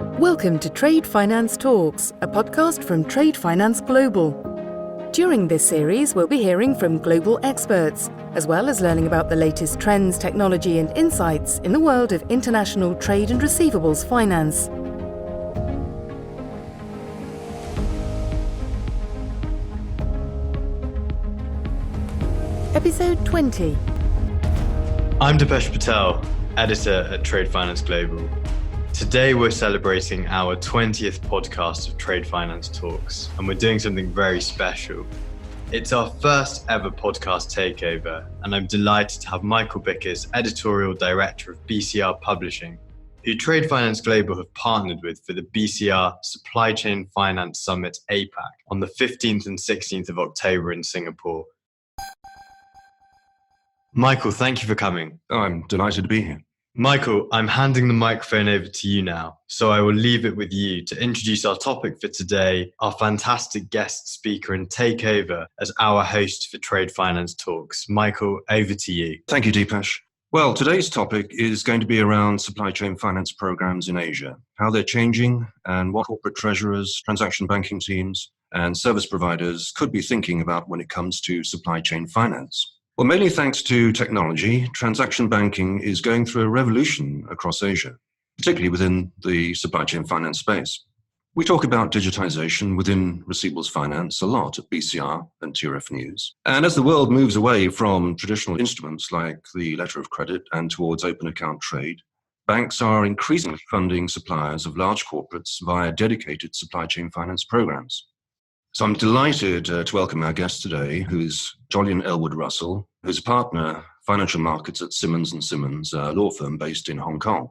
Welcome to Trade Finance Talks, a podcast from Trade Finance Global. During this series, we'll be hearing from global experts, as well as learning about the latest trends, technology, and insights in the world of international trade and receivables finance. Episode 20. I'm Dipesh Patel, editor at Trade Finance Global. Today we're celebrating our 20th podcast of Trade Finance Talks, and we're doing something very special. It's our first ever podcast takeover, and I'm delighted to have Michael Bickers, editorial director of BCR Publishing, who Trade Finance Global have partnered with for the BCR Supply Chain Finance Summit APAC on the 15th and 16th of October in Singapore. Michael, thank you for coming. Oh, I'm delighted to be here. Michael, I'm handing the microphone over to you now, so I will leave it with you to introduce our topic for today, our fantastic guest speaker, and take over as our host for Trade Finance Talks. Michael, over to you. Thank you, Dipesh. Well, today's topic is going to be around supply chain finance programs in Asia, how they're changing and what corporate treasurers, transaction banking teams, and service providers could be thinking about when it comes to supply chain finance. Well, mainly thanks to technology, transaction banking is going through a revolution across Asia, particularly within the supply chain finance space. We talk about digitization within receivables finance a lot at BCR and TRF News. And as the world moves away from traditional instruments like the letter of credit and towards open account trade, banks are increasingly funding suppliers of large corporates via dedicated supply chain finance programs. So I'm delighted to welcome our guest today, who is Jolyon Ellwood-Russell, who's a partner financial markets at Simmons Simmons, a law firm based in Hong Kong.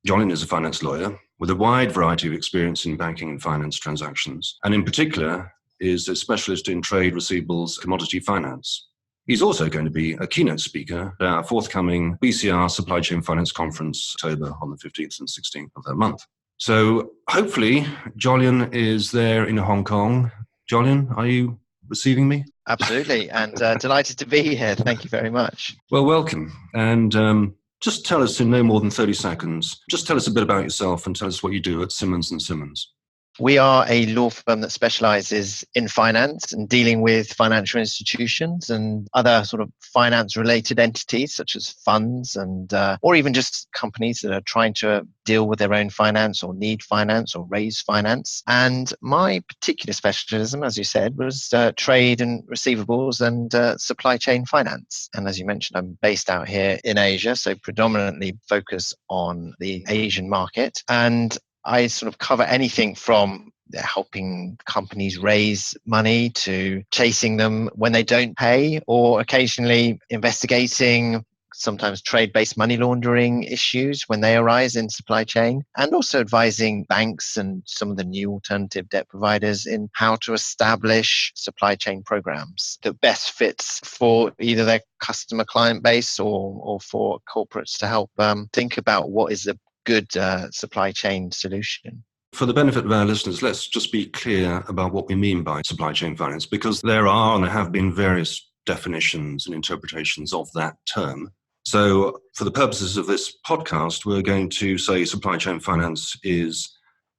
Jolyon is a finance lawyer with a wide variety of experience in banking and finance transactions, and in particular is a specialist in trade receivables commodity finance. He's also going to be a keynote speaker at our forthcoming BCR Supply Chain Finance Conference, October on the 15th and 16th of that month. So hopefully Jolyon is there in Hong Kong. Jolyon, are you receiving me? Absolutely, and delighted to be here. Thank you very much. Well, welcome. And just tell us in no more than 30 seconds, just tell us a bit about yourself and tell us what you do at Simmons Simmons. We are a law firm that specializes in finance and dealing with financial institutions and other sort of finance-related entities such as funds and or even just companies that are trying to deal with their own finance or need finance or raise finance. And my particular specialism, as you said, was trade and receivables and supply chain finance. And as you mentioned, I'm based out here in Asia, so predominantly focus on the Asian market. And I sort of cover anything from helping companies raise money to chasing them when they don't pay, or occasionally investigating sometimes trade-based money laundering issues when they arise in supply chain, and also advising banks and some of the new alternative debt providers in how to establish supply chain programs that best fits for either their customer client base or for corporates to help think about what is a good supply chain solution. For the benefit of our listeners, let's just be clear about what we mean by supply chain finance, because there are and there have been various definitions and interpretations of that term. So for the purposes of this podcast, we're going to say supply chain finance is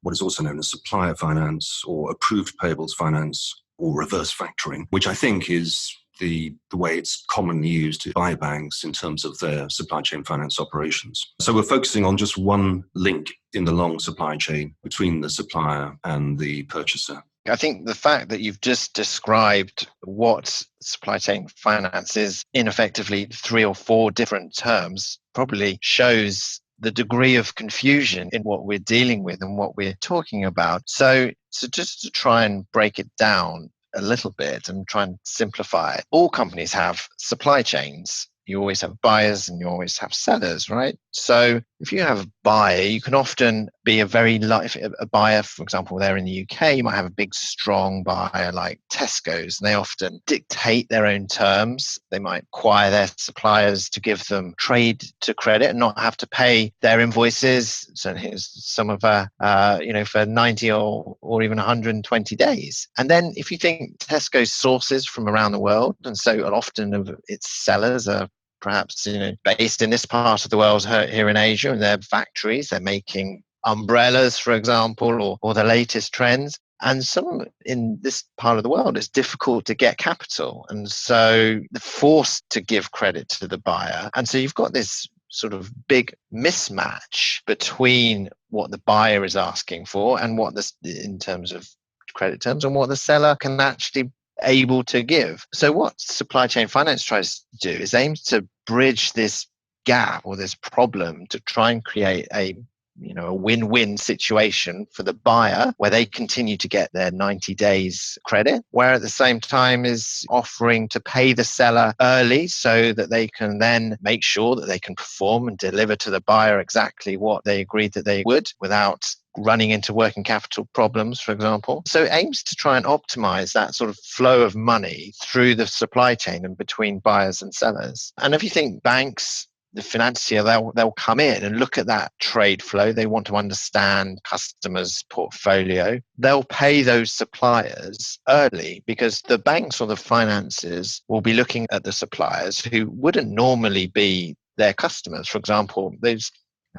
what is also known as supplier finance or approved payables finance or reverse factoring, which I think is the way it's commonly used by banks in terms of their supply chain finance operations. So we're focusing on just one link in the long supply chain between the supplier and the purchaser. I think the fact that you've just described what supply chain finance is in effectively 3 or 4 different terms probably shows the degree of confusion in what we're dealing with and what we're talking about. So just to try and break it down a little bit and try and simplify it. All companies have supply chains. You always have buyers and you always have sellers, right? So if you have a buyer, you can often be a buyer, for example, there in the UK, you might have a big, strong buyer like Tesco's, and they often dictate their own terms. They might require their suppliers to give them trade to credit and not have to pay their invoices. So here's some of for 90 or even 120 days. And then if you think Tesco's sources from around the world, and so often of its sellers are perhaps based in this part of the world here in Asia, and their factories, they're making umbrellas, for example, or the latest trends. And some in this part of the world, it's difficult to get capital. And so they're forced to give credit to the buyer. And so you've got this sort of big mismatch between what the buyer is asking for and what this, in terms of credit terms, and what the seller can actually able to give. So what supply chain finance tries to do is aims to bridge this gap or this problem to try and create a win-win situation for the buyer, where they continue to get their 90 days credit, where at the same time is offering to pay the seller early so that they can then make sure that they can perform and deliver to the buyer exactly what they agreed that they would, without running into working capital problems, for example. So it aims to try and optimize that sort of flow of money through the supply chain and between buyers and sellers. And if you think banks, the financier, they'll come in and look at that trade flow. They want to understand customers' portfolio. They'll pay those suppliers early, because the banks or the financiers will be looking at the suppliers who wouldn't normally be their customers. For example, I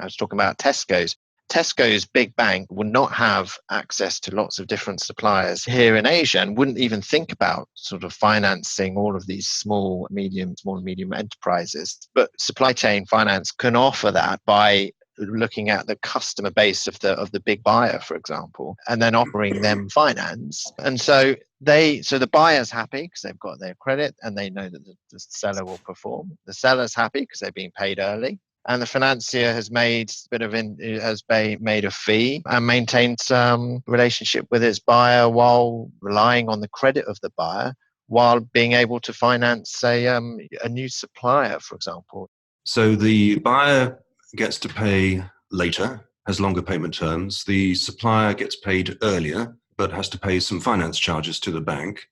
was talking about Tesco's. Tesco's big bank would not have access to lots of different suppliers here in Asia, and wouldn't even think about sort of financing all of these small and medium enterprises. But supply chain finance can offer that by looking at the customer base of the big buyer, for example, and then offering them finance. And so the buyer's happy because they've got their credit and they know that the seller will perform. The seller's happy because they're being paid early. And the financier has made a fee and maintained some relationship with its buyer while relying on the credit of the buyer, while being able to finance a new supplier, for example. So the buyer gets to pay later, has longer payment terms. The supplier gets paid earlier, but has to pay some finance charges to the bank.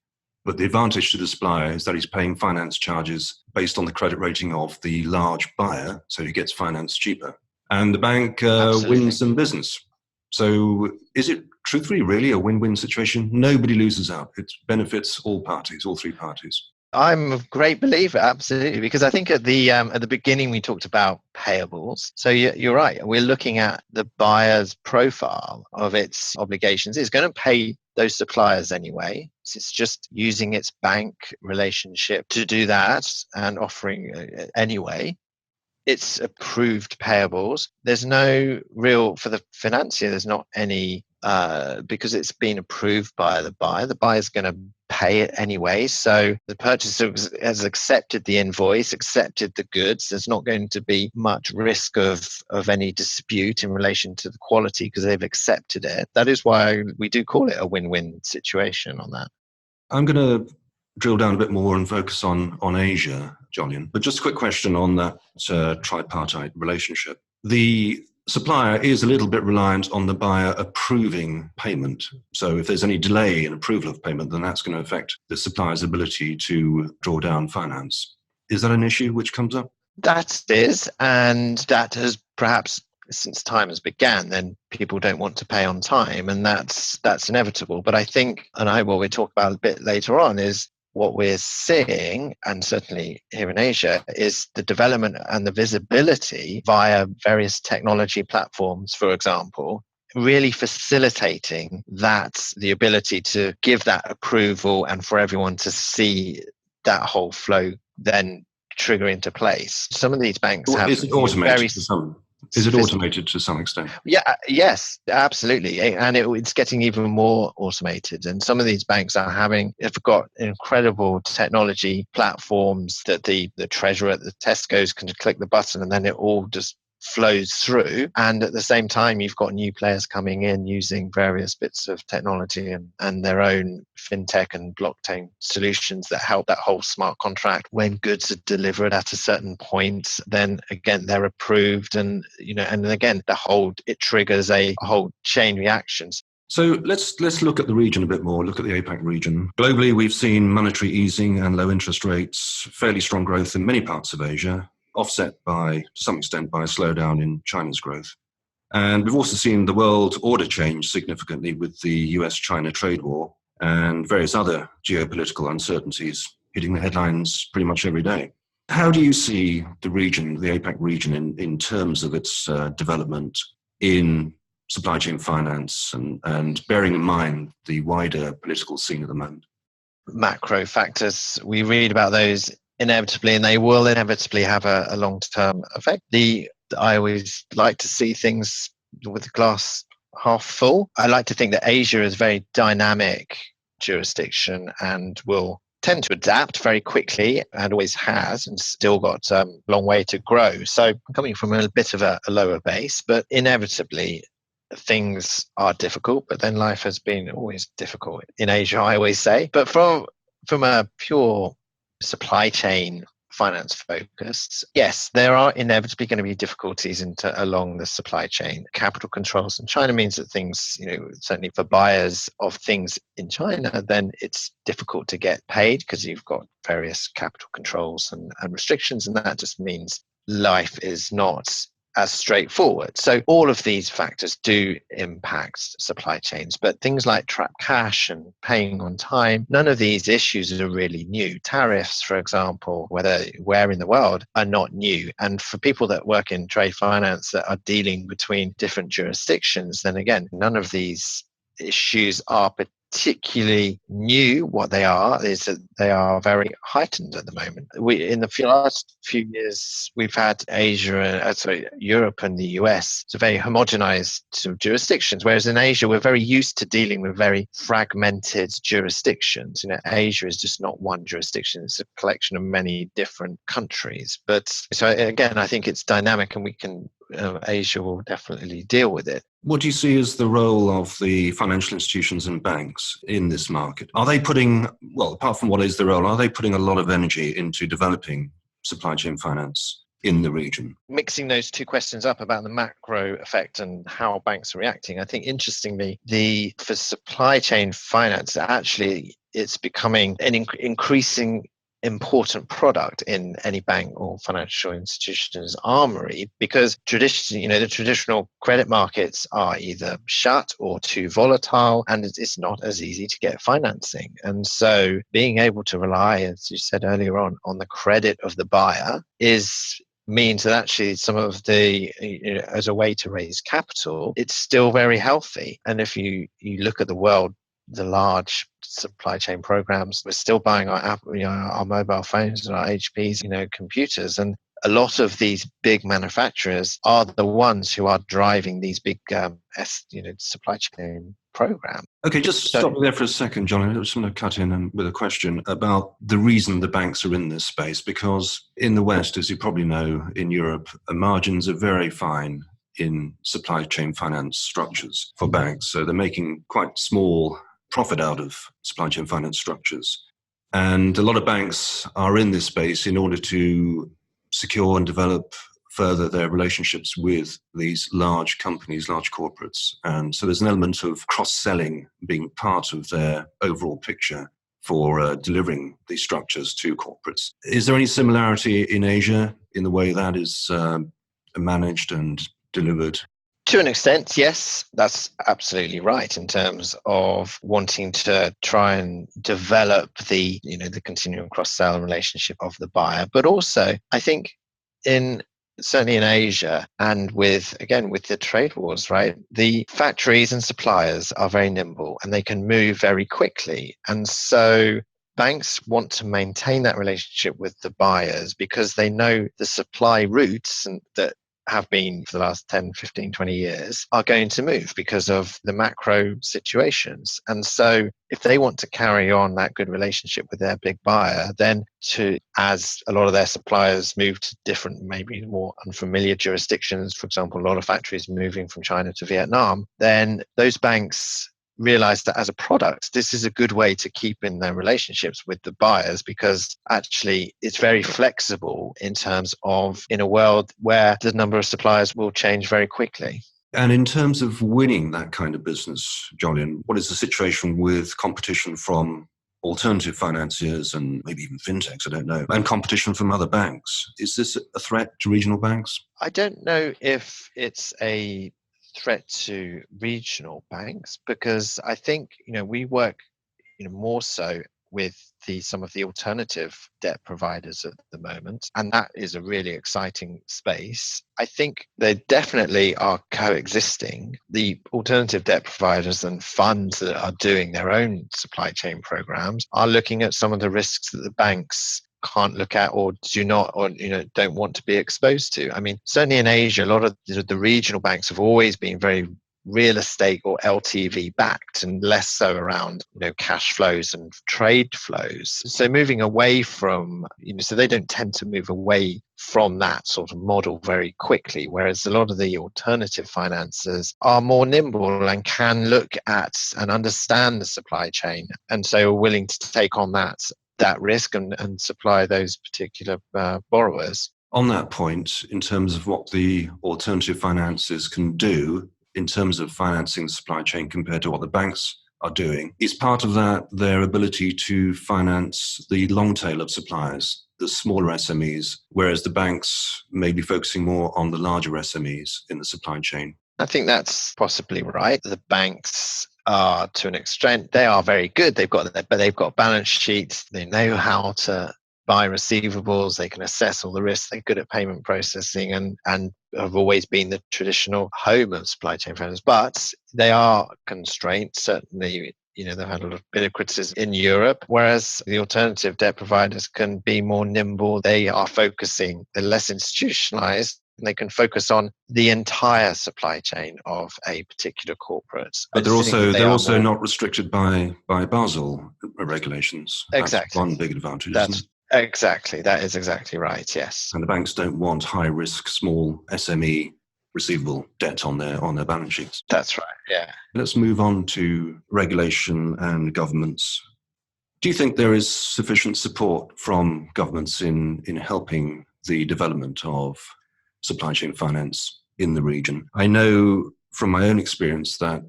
But the advantage to the supplier is that he's paying finance charges based on the credit rating of the large buyer, so he gets financed cheaper. And the bank wins some business. So is it truthfully really a win-win situation? Nobody loses out. It benefits all parties, all three parties. I'm a great believer, absolutely, because I think at the beginning we talked about payables. So you're right. We're looking at the buyer's profile of its obligations. It's going to pay those suppliers anyway. So it's just using its bank relationship to do that and offering anyway. It's approved payables. There's no real, for the financier, there's not any, because it's been approved by the buyer. The buyer's going to pay it anyway. So the purchaser has accepted the invoice, accepted the goods. There's not going to be much risk of any dispute in relation to the quality because they've accepted it. That is why we do call it a win-win situation on that. I'm going to drill down a bit more and focus on Asia, Jolyon. But just a quick question on that tripartite relationship. The supplier is a little bit reliant on the buyer approving payment. So if there's any delay in approval of payment, then that's going to affect the supplier's ability to draw down finance. Is that an issue which comes up? That is, and that has perhaps since time has began, then people don't want to pay on time, and that's inevitable. But I think, and what we'll talk about a bit later on, is what we're seeing, and certainly here in Asia, is the development and the visibility via various technology platforms, for example, really facilitating the ability to give that approval and for everyone to see that whole flow then trigger into place. Some of these banks have Is it automated to some extent? Yeah, yes, absolutely. And it's getting even more automated. And some of these banks have got incredible technology platforms that the treasurer at the Tesco's can click the button and then it all just flows through. And at the same time, you've got new players coming in using various bits of technology and their own fintech and blockchain solutions that help that whole smart contract. When goods are delivered at a certain point, then again, they're approved and again, it triggers a whole chain reactions. So let's look at the region a bit more, look at the APAC region. Globally, we've seen monetary easing and low interest rates, fairly strong growth in many parts of Asia, offset to some extent by a slowdown in China's growth. And we've also seen the world order change significantly with the US-China trade war and various other geopolitical uncertainties hitting the headlines pretty much every day. How do you see the region, the APAC region, in terms of its development in supply chain finance and bearing in mind the wider political scene at the moment? Macro factors, we read about those inevitably, and they will inevitably have a long-term effect. I always like to see things with the glass half full. I like to think that Asia is a very dynamic jurisdiction and will tend to adapt very quickly, and always has, and still got a long way to grow. So coming from a bit of a lower base, but inevitably things are difficult, but then life has been always difficult in Asia, I always say. But from a pure supply chain finance focus, yes, there are inevitably going to be difficulties along the supply chain. Capital controls in China means that things, certainly for buyers of things in China, then it's difficult to get paid because you've got various capital controls and restrictions, and that just means life is not as straightforward. So all of these factors do impact supply chains, but things like trapped cash and paying on time, none of these issues are really new. Tariffs, for example, where in the world, are not new. And for people that work in trade finance that are dealing between different jurisdictions, then again, none of these issues are particularly new. What they are is that they are very heightened at the moment. In the last few years, we've had Europe and the US, so very homogenized jurisdictions, whereas in Asia, we're very used to dealing with very fragmented jurisdictions. Asia is just not one jurisdiction, it's a collection of many different countries. But so again, I think it's dynamic, and Asia will definitely deal with it. What do you see as the role of the financial institutions and banks in this market? Are they putting, apart from what is the role, are they putting a lot of energy into developing supply chain finance in the region? Mixing those two questions up about the macro effect and how banks are reacting, I think interestingly, for supply chain finance, actually it's becoming an increasing important product in any bank or financial institution's armory, because traditionally, the traditional credit markets are either shut or too volatile, and it's not as easy to get financing. And so being able to rely, as you said earlier on the credit of the buyer means that actually some of as a way to raise capital, it's still very healthy. And if you look at the world, the large supply chain programs, we're still buying our mobile phones and our HPs, computers. And a lot of these big manufacturers are the ones who are driving these big, supply chain programs. Okay, just stop there for a second, John. I just want to cut in with a question about the reason the banks are in this space, because in the West, as you probably know, in Europe, margins are very fine in supply chain finance structures for banks. So they're making quite small profit out of supply chain finance structures. And a lot of banks are in this space in order to secure and develop further their relationships with these large companies, large corporates. And so there's an element of cross-selling being part of their overall picture for delivering these structures to corporates. Is there any similarity in Asia in the way that is managed and delivered? To an extent, yes, that's absolutely right in terms of wanting to try and develop the continuing cross-sell relationship of the buyer. But also, I think certainly in Asia and with the trade wars, right, the factories and suppliers are very nimble and they can move very quickly. And so banks want to maintain that relationship with the buyers because they know the supply routes that have been for the last 10, 15, 20 years are going to move because of the macro situations. And so if they want to carry on that good relationship with their big buyer, then as a lot of their suppliers move to different, maybe more unfamiliar jurisdictions, for example, a lot of factories moving from China to Vietnam, then those banks realize that as a product, this is a good way to keep in their relationships with the buyers, because actually it's very flexible in terms of in a world where the number of suppliers will change very quickly. And in terms of winning that kind of business, Jolyon, what is the situation with competition from alternative financiers and maybe even fintechs, I don't know, and competition from other banks? Is this a threat to regional banks? I don't know if it's a threat to regional banks, because I think we work more so with some of the alternative debt providers at the moment. And that is a really exciting space. I think they definitely are coexisting. The alternative debt providers and funds that are doing their own supply chain programs are looking at some of the risks that the banks can't look at or do not, or don't want to be exposed to. I mean, certainly in Asia, a lot of the regional banks have always been very real estate or LTV backed and less so around cash flows and trade flows. So moving away from so they don't tend to move away from that sort of model very quickly, whereas a lot of the alternative financiers are more nimble and can look at and understand the supply chain, and so are willing to take on that risk and supply those particular borrowers. On that point, in terms of what the alternative financiers can do in terms of financing the supply chain compared to what the banks are doing, is part of that their ability to finance the long tail of suppliers, the smaller SMEs, whereas the banks may be focusing more on the larger SMEs in the supply chain? I think that's possibly right. The banks are, to an extent, they are very good. They've got balance sheets. They know how to buy receivables. They can assess all the risks. They're good at payment processing and have always been the traditional home of supply chain finance. But they are constrained. Certainly, they've had a bit of criticism in Europe, whereas the alternative debt providers can be more nimble. They are focusing, they're less institutionalized, and they can focus on the entire supply chain of a particular corporate. But they're also not restricted by Basel regulations. Exactly. That's one big advantage, isn't it? Exactly. That is exactly right, yes. And the banks don't want high-risk, small SME receivable debt on their balance sheets. That's right, yeah. Let's move on to regulation and governments. Do you think there is sufficient support from governments in helping the development of supply chain finance in the region? I know from my own experience that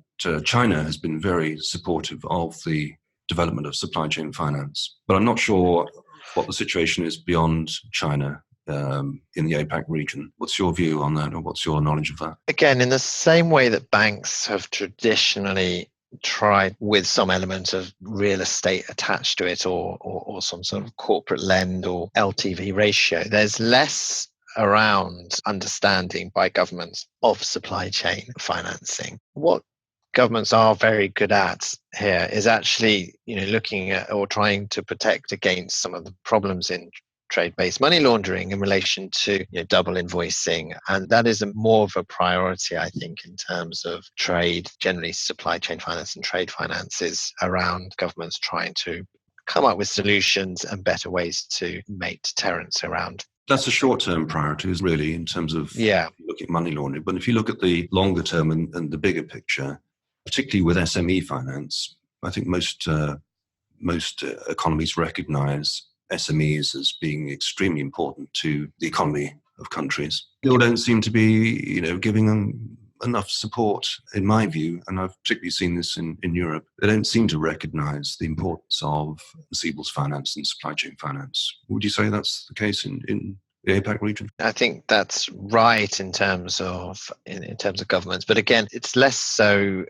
China has been very supportive of the development of supply chain finance, but I'm not sure what the situation is beyond China in the APAC region. What's your view on that, or what's your knowledge of that? Again, in the same way that banks have traditionally tried with some element of real estate attached to it or some sort of corporate lend or LTV ratio, there's less around understanding by governments of supply chain financing. What governments are very good at here is actually, looking at or trying to protect against some of the problems in trade-based money laundering in relation to double invoicing. And that is more of a priority, I think, in terms of trade, generally supply chain finance and trade finances, around governments trying to come up with solutions and better ways to make deterrents around. That's a short-term priority, is really, in terms of looking at money laundering. But if you look at the longer term and the bigger picture, particularly with SME finance, I think most economies recognize SMEs as being extremely important to the economy of countries. Still don't seem to be, giving them enough support, in my view, and I've particularly seen this in Europe. They don't seem to recognize the importance of receivables finance and supply chain finance. Would you say that's the case in the APAC region? I think that's right in terms of governments, but again, it's less so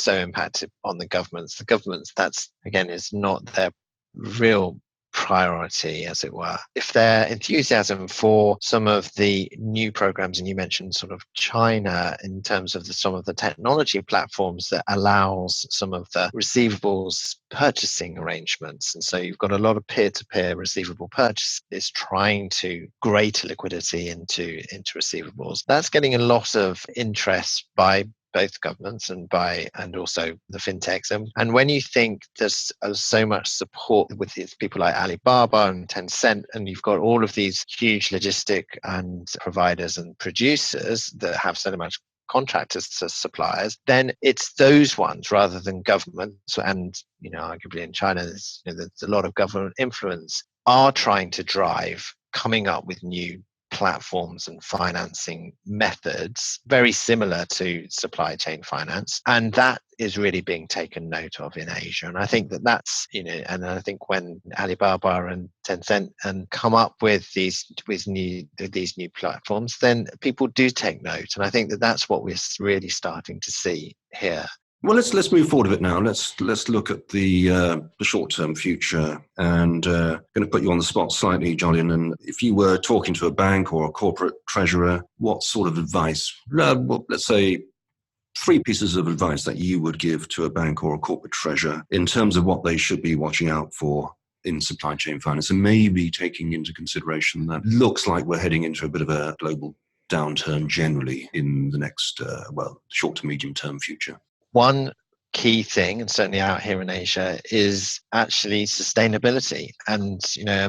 impacted on the governments. The governments, that's again is not their real priority, as it were. If their enthusiasm for some of the new programs, and you mentioned sort of China in terms of some of the technology platforms that allows some of the receivables purchasing arrangements, and so you've got a lot of peer-to-peer receivable purchases trying to greater liquidity into receivables. That's getting a lot of interest by both governments and also the fintechs. And when you think there's so much support with these people like Alibaba and Tencent, and you've got all of these huge logistic and providers and producers that have so much contractors to suppliers, then it's those ones rather than governments. And arguably in China, there's a lot of government influence, are trying to drive coming up with new platforms and financing methods very similar to supply chain finance, and that is really being taken note of in Asia. And I think that's and I think when Alibaba and Tencent and come up with these new platforms, then people do take note, and I think that's what we're really starting to see here. Well, let's move forward a bit now. Let's look at the short-term future, and going to put you on the spot slightly, Jolyon. And if you were talking to a bank or a corporate treasurer, what sort of advice? Well, let's say 3 pieces of advice that you would give to a bank or a corporate treasurer in terms of what they should be watching out for in supply chain finance, and maybe taking into consideration that looks like we're heading into a bit of a global downturn generally in the next, short to medium term future. One key thing, and certainly out here in Asia, is actually sustainability. And,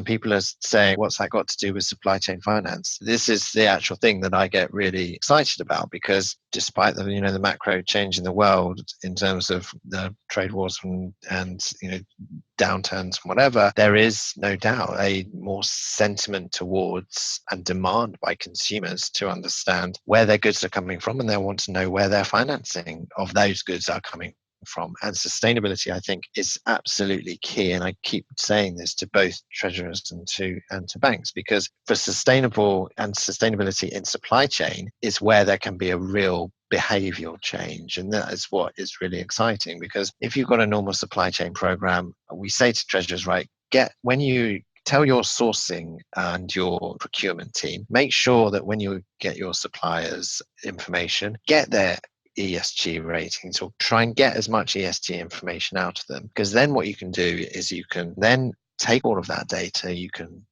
people are saying, what's that got to do with supply chain finance? This is the actual thing that I get really excited about, because despite the macro change in the world in terms of the trade wars and downturns and whatever, there is no doubt a more sentiment towards and demand by consumers to understand where their goods are coming from, and they want to know where their financing of those goods are coming from. And sustainability, I think, is absolutely key. And I keep saying this to both treasurers and to banks, because for sustainability in supply chain is where there can be a real behavioral change. And that is what is really exciting, because if you've got a normal supply chain program, we say to treasurers, right, when you tell your sourcing and your procurement team, make sure that when you get your suppliers information, get their ESG ratings, or try and get as much ESG information out of them, because then what you can do is you can then take all of that data, you can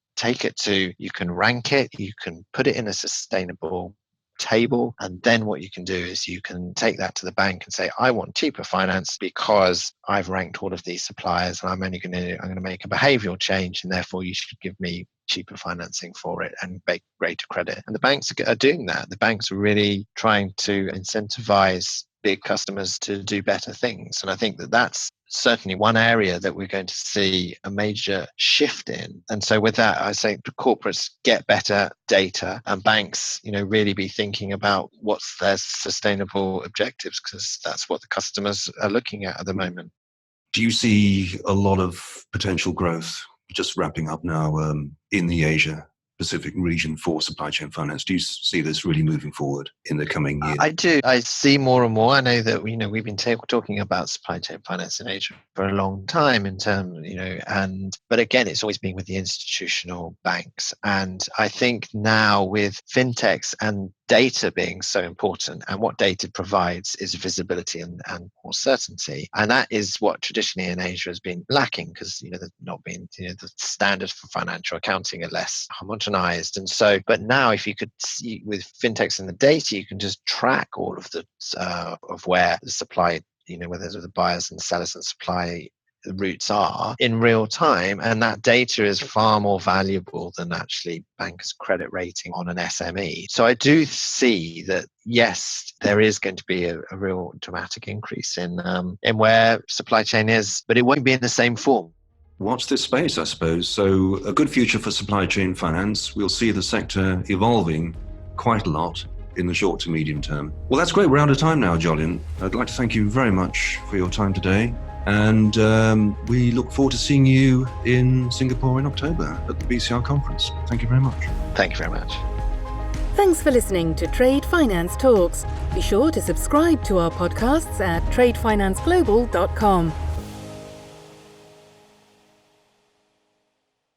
rank it, you can put it in a sustainable table, and then what you can do is you can take that to the bank and say, I want cheaper finance because I've ranked all of these suppliers, and I'm going to make a behavioral change, and therefore you should give me cheaper financing for it and make greater credit. And the banks are doing that. The banks are really trying to incentivize big customers to do better things. And I think that that's certainly one area that we're going to see a major shift in. And so with that, I say the corporates get better data, and banks, really be thinking about what's their sustainable objectives, because that's what the customers are looking at the moment. Do you see a lot of potential growth, just wrapping up now, in the Asia Pacific region for supply chain finance? Do you see this really moving forward in the coming years? I do. I see more and more. I know that we've been talking about supply chain finance in Asia for a long time in terms, but again, it's always been with the institutional banks. And I think now with fintechs and data being so important, and what data provides is visibility and more certainty. And that is what traditionally in Asia has been lacking, because there's not been the standards for financial accounting are less homogenized. And so, but now if you could see with fintechs and the data, you can just track all of the of where the supply, whether the buyers and sellers and supply the routes are in real time, and that data is far more valuable than actually bankers' credit rating on an SME. So I do see that, yes, there is going to be a real dramatic increase in where supply chain is, but it won't be in the same form. Watch this space, I suppose. So a good future for supply chain finance. We'll see the sector evolving quite a lot in the short to medium term. Well, that's great. We're out of time now, Jolyon. I'd like to thank you very much for your time today. And we look forward to seeing you in Singapore in October at the BCR conference. Thank you very much. Thank you very much. Thanks for listening to Trade Finance Talks. Be sure to subscribe to our podcasts at tradefinanceglobal.com.